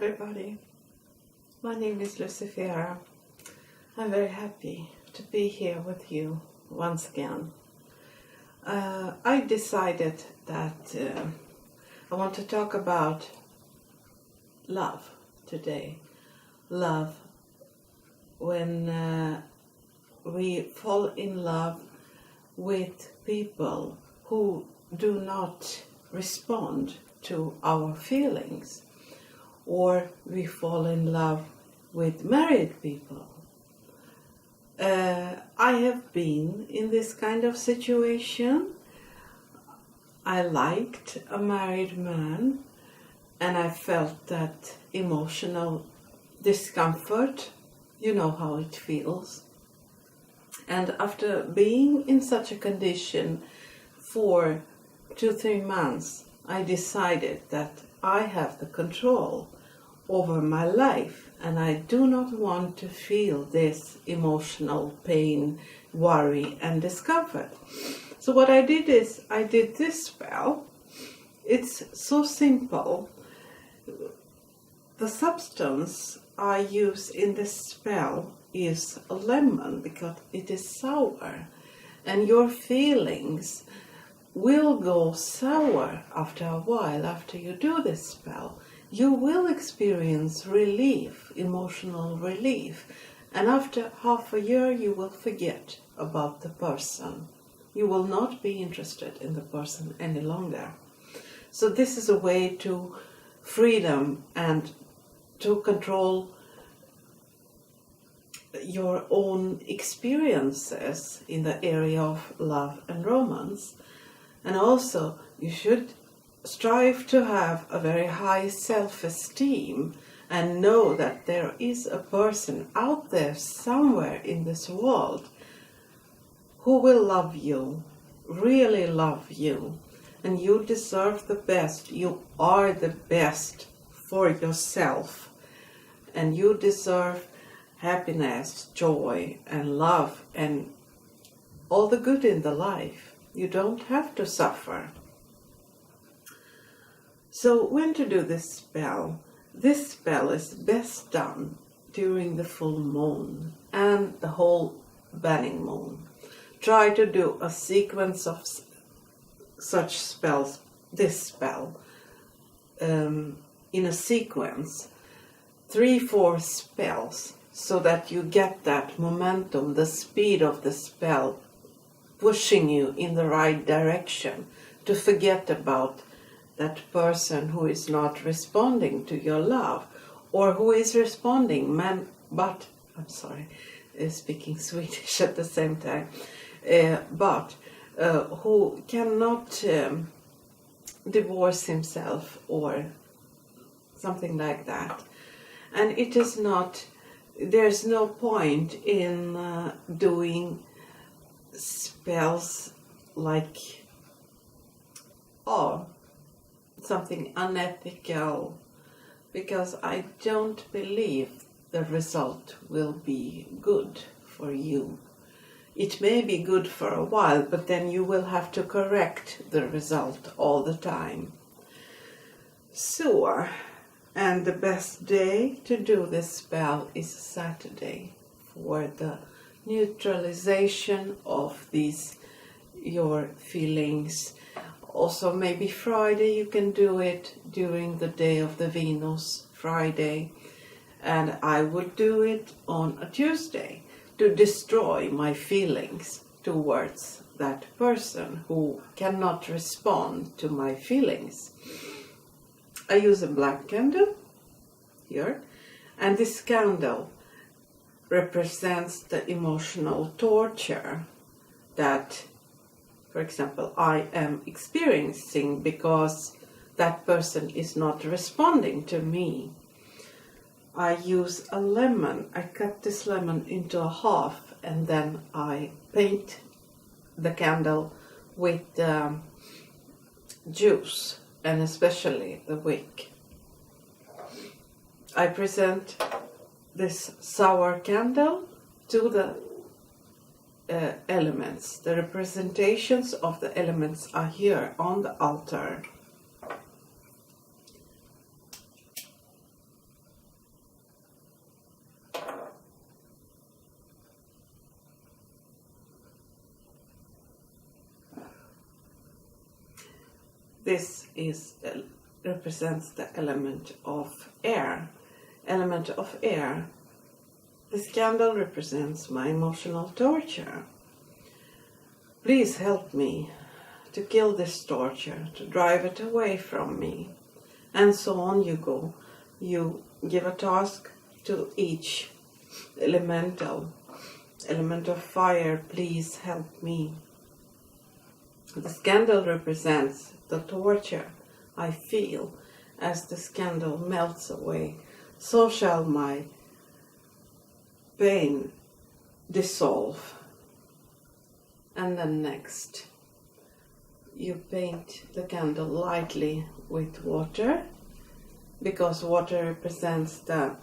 everybody. My name is Lucifera. I'm very happy to be here with you once again. I decided that I want to talk about love today. Love when we fall in love with people who do not respond to our feelings, or we fall in love with married people. I have been in this kind of situation. I liked a married man, and I felt that emotional discomfort. You know how it feels. And after being in such a condition for 2-3 months, I decided that I have the control over my life, and I do not want to feel this emotional pain, worry, and discomfort. So what I did is I did this spell. It's so simple. The substance I use in this spell is a lemon because it is sour, and your feelings will go sour after a while. After you do this spell, you will experience relief, emotional relief, and after half a year you will forget about the person. You will not be interested in the person any longer. So this is a way to freedom and to control your own experiences in the area of love and romance. And also, you should strive to have a very high self-esteem and know that there is a person out there somewhere in this world who will love you, really love you, and you deserve the best. You are the best for yourself, and you deserve happiness, joy, and love, and all the good in the life. You don't have to suffer. So when to do this spell? This spell is best done during the full moon and the whole waning moon. Try to do a sequence of such spells, this spell, in a sequence, 3-4 spells, so that you get that momentum, the speed of the spell, pushing you in the right direction to forget about that person who is not responding to your love, or who is responding, speaking Swedish at the same time, who cannot divorce himself or something like that. And it is not, there's no point in doing spells like, something unethical, because I don't believe the result will be good for you. It may be good for a while, but then you will have to correct the result all the time. So, and the best day to do this spell is Saturday for the neutralization of your feelings. Also, maybe Friday you can do it during the day of the Venus, Friday. And I would do it on a Tuesday to destroy my feelings towards that person who cannot respond to my feelings. I use a black candle here, and this candle represents the emotional torture that, for example, I am experiencing because that person is not responding to me. I use a lemon. I cut this lemon into a half, and then I paint the candle with juice, and especially the wick. I present this sour candle to the elements. The representations of the elements are here on the altar. this represents the element of air. Element of air. This candle represents my emotional torture. Please help me to kill this torture, to drive it away from me. And so on you go. You give a task to each elemental. Element of fire, please help me. This candle represents the torture I feel as this candle melts away. So shall my pain dissolve. And then next, you paint the candle lightly with water, because water represents the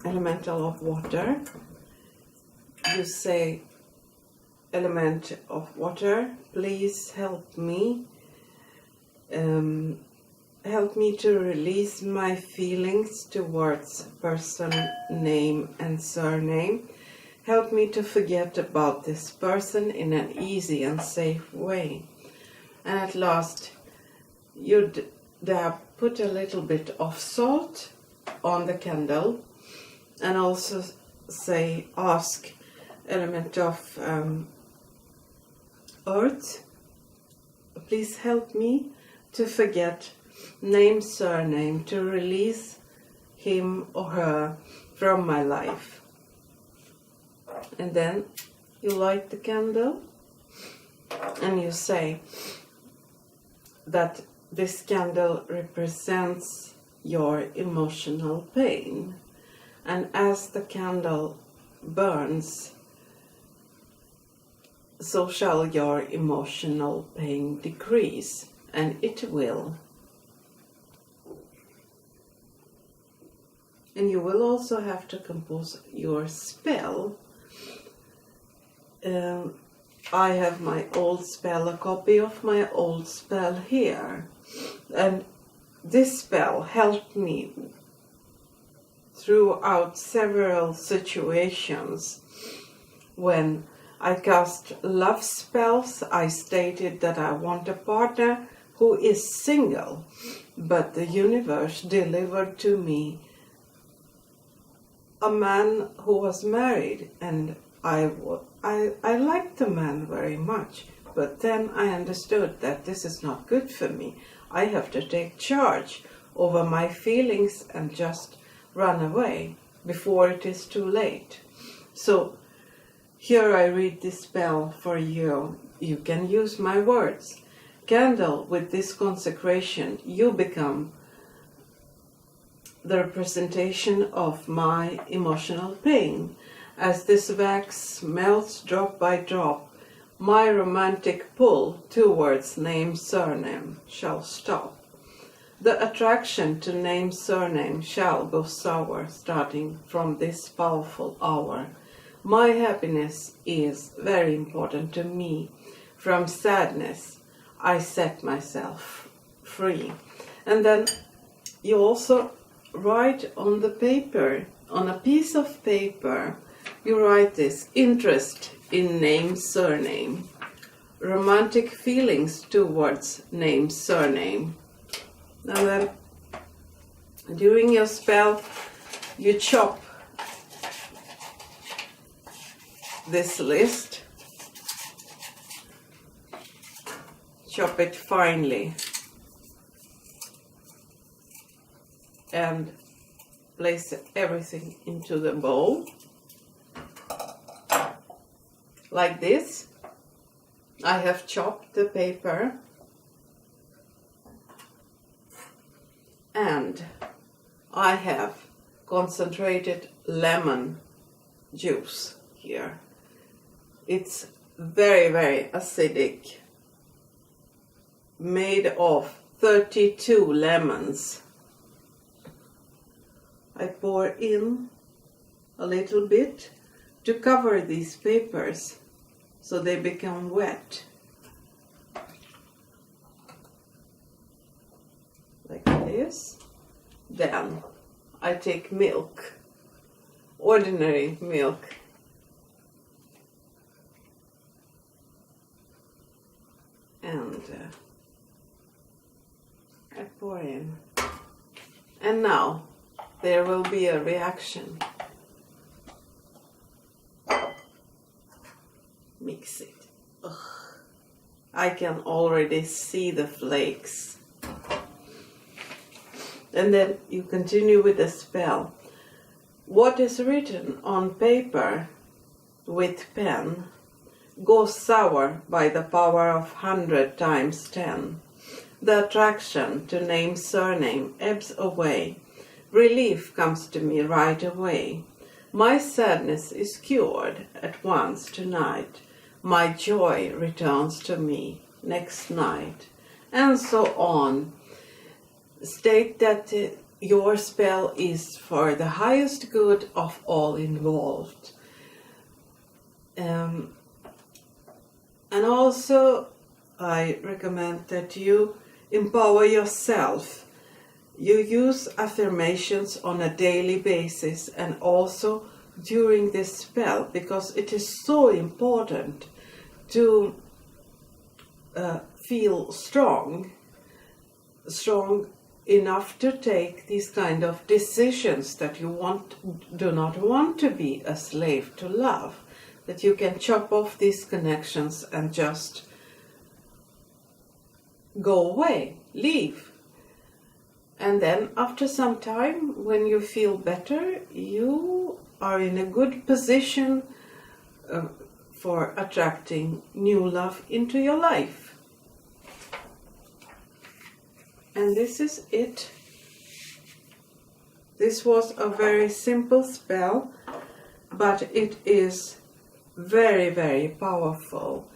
elemental of water. You say, element of water, please help me. Help me to release my feelings towards person, name and surname. Help me to forget about this person in an easy and safe way. And at last, you put a little bit of salt on the candle, and also ask element of earth, please help me to forget name, surname, to release him or her from my life. And then you light the candle and you say that this candle represents your emotional pain. And as the candle burns, so shall your emotional pain decrease, and it will. And you will also have to compose your spell. I have my old spell, a copy of my old spell here. And this spell helped me throughout several situations. When I cast love spells, I stated that I want a partner who is single, but the universe delivered to me a man who was married, and I liked the man very much, but then I understood that this is not good for me. I have to take charge over my feelings and just run away before it is too late. So here I read this spell for you. You can use my words. Candle, with this consecration, you become the representation of my emotional pain. As this wax melts drop by drop, my romantic pull towards name, surname shall stop. The attraction to name, surname shall go sour starting from this powerful hour. My happiness is very important to me. From sadness, I set myself free. And then you also write on the paper, on a piece of paper, you write this: interest in name, surname, romantic feelings towards name, surname. And then during your spell, you chop this list, chop it finely, and place everything into the bowl like this. I have chopped the paper, and I have concentrated lemon juice here. It's very, very acidic, made of 32 lemons. I pour in a little bit to cover these papers so they become wet. Like this. Then I take milk, ordinary milk, and I pour in. And now there will be a reaction. Mix it. Ugh. I can already see the flakes. And then you continue with the spell. What is written on paper with pen goes sour by the power of 100 times 10. The attraction to name surname ebbs away. Relief comes to me right away. My sadness is cured at once tonight. My joy returns to me next night. And so on. State that your spell is for the highest good of all involved. And also, I recommend that you empower yourself. You use affirmations on a daily basis and also during this spell, because it is so important to feel strong enough to take these kind of decisions that you do not want to be a slave to love, that you can chop off these connections and just go away, leave. And then after some time, when you feel better, you are in a good position for attracting new love into your life. And this is it. This was a very simple spell, but it is very, very powerful.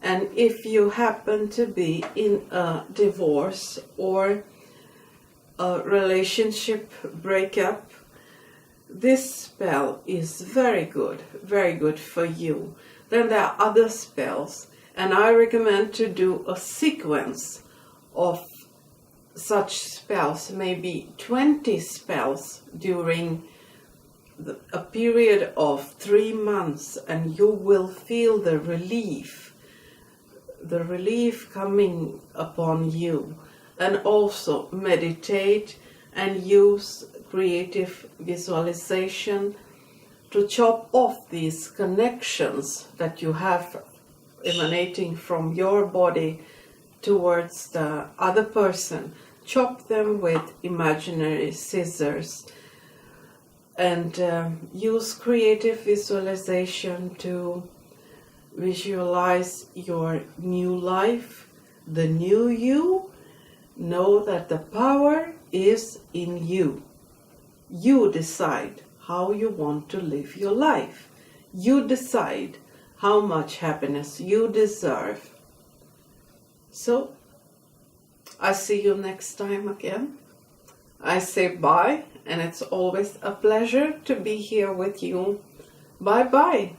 And if you happen to be in a divorce or a relationship breakup, this spell is very good for you. Then there are other spells, and I recommend to do a sequence of such spells, maybe 20 spells during a period of 3 months, and you will feel the relief coming upon you. And also meditate and use creative visualization to chop off these connections that you have emanating from your body towards the other person. Chop them with imaginary scissors and use creative visualization to visualize your new life, the new you. Know that the power is in you. You decide how you want to live your life. You decide how much happiness you deserve. So, I see you next time again. I say bye, and it's always a pleasure to be here with you. Bye-bye.